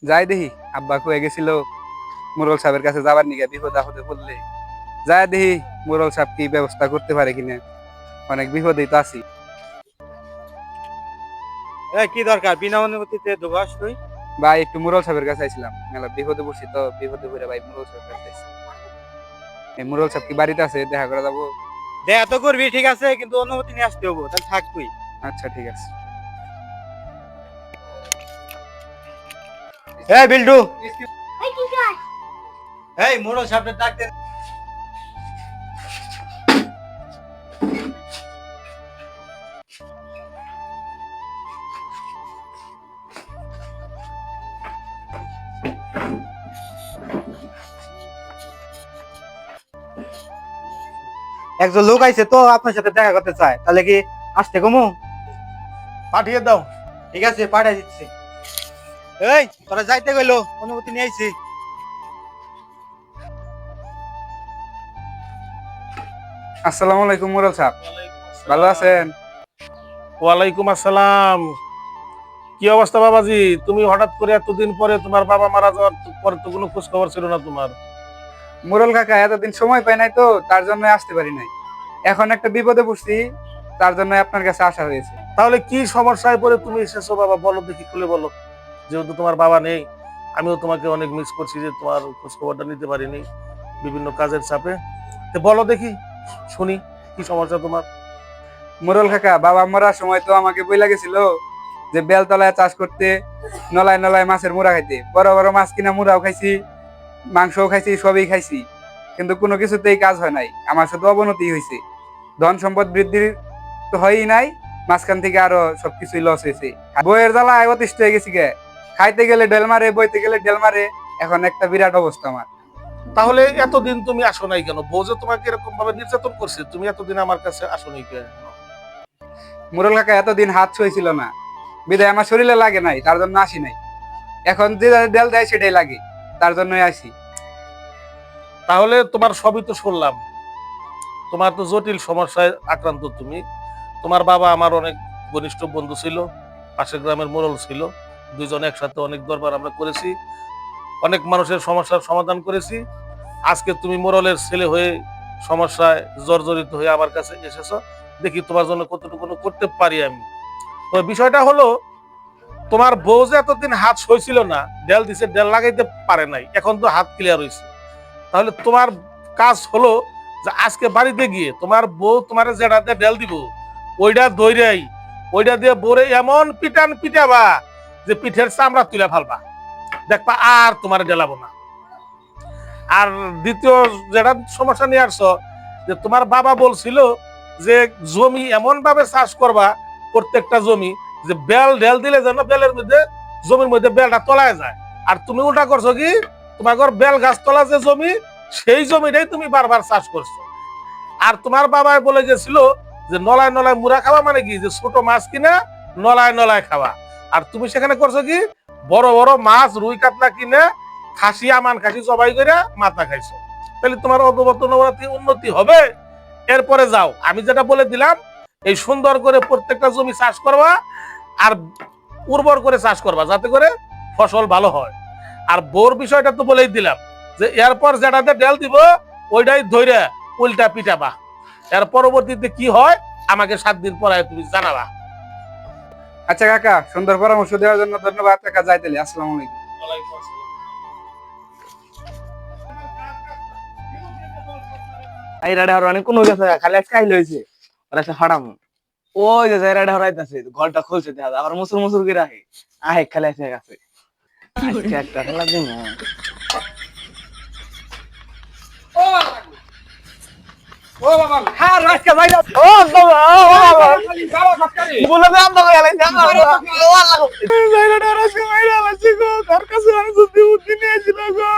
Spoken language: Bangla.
যাই দেখি, আব্বা কয়ে গেছিল মোরল সাহেবের কাছে যাবার নিগে বিপদ আপদে পড়লে। যাই দেখি মোরল সাহেব কি ব্যবস্থা করতে পারে কিনা, অনেক বিপদেই তো আছি। কি দরকার বিনা অনুমতিতে ঢুকাস তুই? ভাই একটু মোরল সাহেবের কাছে আইছিলাম, মেলা বিপদে পড়ছি তো, বিপদে পড়ে ভাই মোরল সাহেবের কাছে আইছি। এই মোরল সাহেব কি বাড়িতে আছে? দেখা করে যাবো। দেখা তো করবি ঠিক আছে, কিন্তু অনুমতি নিয়ে আসতে হবো, তাহলে থাক তুই। আচ্ছা ঠিক আছে। এই বিল্টু, এই মোড়ল সামনে ডাক দে। একজন লোক আইছে তো আপনার সাথে দেখা করতে চায়, তাহলে কি আসতে কমু? পাঠিয়ে দাও। ঠিক আছে, পাঠিয়ে দিচ্ছি। এই তোরা যাইতে গেলো, অনুমতি নিয়ে আইছি। আসসালামু আলাইকুম মোরল সাহেব, ভালো আছেন? ওয়ালাইকুম আসসালাম। কি অবস্থা বাবাজি? তুমি হঠাৎ করে এতদিন পরে, তোমার বাবা মারা যাওয়ার পরে তো কোনো খোঁজ খবর ছিল না তোমার। মোরল কাকা এতদিন সময় পাই নাই তো, তার জন্য আসতে পারি নাই। এখন একটা বিপদে পড়ছি, তার জন্য আপনার কাছে আসা হয়েছে। তাহলে কি সমস্যায় পরে তুমি এসেছো বাবা? বলো দেখি, খুলে বলো। যেহেতু তোমার বাবা নেই, আমিও তোমাকে অনেক মিস করছি যে তোমার খোঁজ খবরটা নিতে পারিনি বিভিন্ন কাজের চাপে। তো বলো দেখি, শুনি কি সমস্যা তোমার। মোরল কাকা, বাবা মরার সময় তো আমাকে বইলা গেছিল যে বেলতলায় চাষ করতে, নলায় নলায় মাছের মুড়া খাইতে। বড় বড় মাছ কিনা মুড়াও খাইছি, মাংসও খাইছি, সবই খাইছি, কিন্তু কোনো কিছুতেই কাজ হয় নাই। আমার শুধু অবনতি হয়েছে, ধন সম্পদ বৃদ্ধির তো হয়ই নাই, মাঝখান থেকে আরো সবকিছুই লস হয়েছে। বইয়ের জ্বালায় অতিষ্ঠ হয়ে গেছি গে, খাইতে গেলে ডেল মারে, বইতে গেলে ডেল মারে। এখন একটা বিরাট অবস্থা আমার। তাহলে এতদিন তুমি আসো নাই কেন? বউ যে তোমাকে এরকম ভাবে নির্যাতন করছে, তুমি এতদিন আমার কাছে আসো নাই কেন? মোরল কাকা, এতদিন হাত ছুঁয়েছিল না বিদায় আমার শরীরে লাগে নাই, তার জন্য আসি নাই। এখন যে ডেল দেয় সেটাই লাগে, তার জন্যই আসি। তাহলে তোমার সবই তো শুনলাম, তোমার তো জটিল সমস্যায় আক্রান্ত তুমি। তোমার বাবা আমার অনেক ঘনিষ্ঠ বন্ধু ছিল, পাশের গ্রামের মোড়ল ছিল। দুইজন একসাথে অনেক দরবার আমরা করেছি, অনেক মানুষের সমস্যার সমাধান করেছি। আজকে তুমি মোড়লের ছেলে হয়ে সমস্যায় জর্জরিত হয়ে আমার কাছে এসেছো, দেখি তোমার জন্য কতটুকু করতে পারি আমি। তো বিষয়টা হলো, তোমার বউ যে এতদিন হাত সইছিল না, ডেল দিছে, ডেল লাগাইতে পারে নাই, এখন তো হাত ক্লিয়ার হয়েছে। তাহলে তোমার কাজ হলো যে আজকে বাড়িতে গিয়ে তোমার বউ তোমার যেটাতে ডেল দিব, ওইটা দইরাই, ওইটা দিয়ে বরে এমন পিটান পিটাবা যে পিঠের চামড়া তুলে ফালবা, দেখবা আর তোমার ডেলাবো না। আর দ্বিতীয় যেটা সমস্যা নিয়ে আসছো, যে তোমার বাবা বলছিল যে জমি এমন ভাবে চাষ করবা, প্রত্যেকটা জমি যে বেল ডেল দিলে যেন বেলের মধ্যে, জমির মধ্যে বেলটা তলায় যায়। আর তুমি উল্টা করছো কি, তোমার বেল গাছ তলা যে জমি, সেই জমিটাই তুমি বারবার চাষ করছো। আর তোমার বাবা বলে গেছিল যে নলায় নলায় মুড়া খাওয়া, মানে কি যে ছোট মাছ কিনা নলায় নলায় খাওয়া। আর তুমি সেখানে করছো কি, বড় বড় মাছ রুই কাতলা কিনে খাসি, আমান খাসি জবাই করে মাথা খাইছো। তাহলে তোমার অধবর্তন উন্নতি হবে। এরপরে যাও, আমি যেটা বলে দিলাম, এই সুন্দর করে প্রত্যেকটা জমি চাষ করবা, আর উর্বর করে চাষ করবা, যাতে করে ফসল ভালো হয়। আর বোর বিষয়টা তো বলেই দিলাম, যে এরপর যেটাতে ডেল দিব ওইটাই ধরে উল্টা পিটাবা। এর পরবর্তীতে কি হয় আমাকে 7 দিন পরে তুমি জানাবা। আচ্ছা কাকা, সুন্দর পরামর্শ দেওয়ার জন্য ধন্যবাদ কাকা। যাই তাহলে, আসসালামু আলাইকুম। এই রাডা হরানি কোন গেছে, খালি আজকে আইল হইছে আর একটা ফাড়াম। ওই যে যাই রাডা হরাইতাছে, ঘরটা খুলছে, দেখা যায় আবার মুসুর মুসুর করে আহে, আহে খালি আসে গেছে। আজকে একটা খেলা দিন। ও বাবা, হ্যাঁ রাজকে যাই না। ও বাবা, ও বাবা, বাবা সরকারি বলে দে আমরা গেলাই না। ও আল্লাহ, যাই রাডা আজকে মাইরা লাগছে গো, তার কাছে আমি যদি বুদ্ধি নিয়েছিল গো।